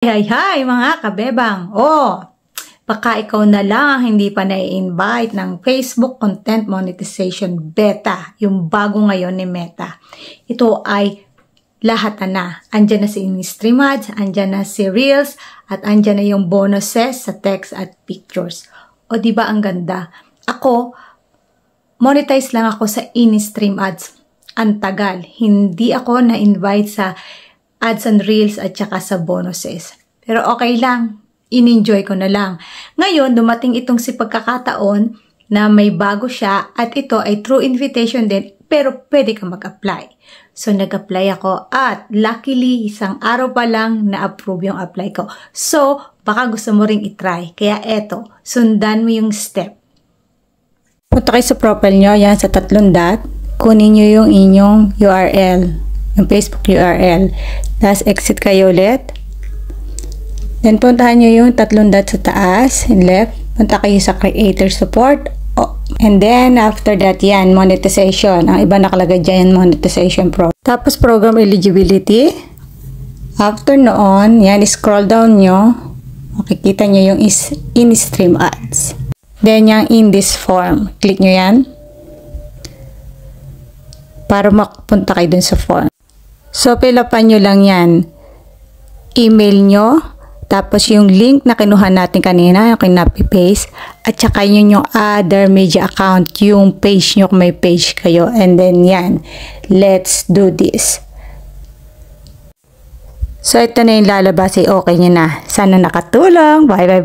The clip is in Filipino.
Hi mga kabebang! Baka ikaw na lang hindi pa na-invite ng Facebook Content Monetization Beta, yung bago ngayon ni Meta. Ito ay lahat na. Andyan na si in-stream ads, andyan na si Reels, at andyan na yung bonuses sa text at pictures. O diba ang ganda? Ako, monetize lang ako sa in-stream ads. Ang tagal. Hindi ako na-invite sa ads and reels at saka sa bonuses. Pero okay lang, in-enjoy ko na lang. Ngayon, dumating itong si pagkakataon na may bago siya at ito ay true invitation din, pero pwede ka mag-apply. So, nag-apply ako at luckily, isang araw pa lang na-approve yung apply ko. So, baka gusto mo ring itry. Kaya eto, sundan mo yung step. Punta kayo sa profile nyo, yan sa 3 dot. Kunin nyo yung inyong URL, yung Facebook URL. Tapos, exit kayo ulit. Then, puntahan nyo yung 3 dots sa taas and left. Punta kayo sa creator support. And then, after that, yan, monetization. Ang iba nakalagay dyan, monetization pro. Tapos, program eligibility. After noon, yan, scroll down nyo. Makikita nyo yung in-stream ads. Then, yung in this form. Click nyo yan. Para makapunta kayo dun sa form. So, fill upan nyo lang yan. Email nyo. Tapos yung link na kinuha natin kanina, yung kinapi-paste, at saka yun yung other media account, yung page nyo kung may page kayo. And then yan, let's do this. So ito na yung lalabas, okay nyo na. Sana nakatulong. Bye.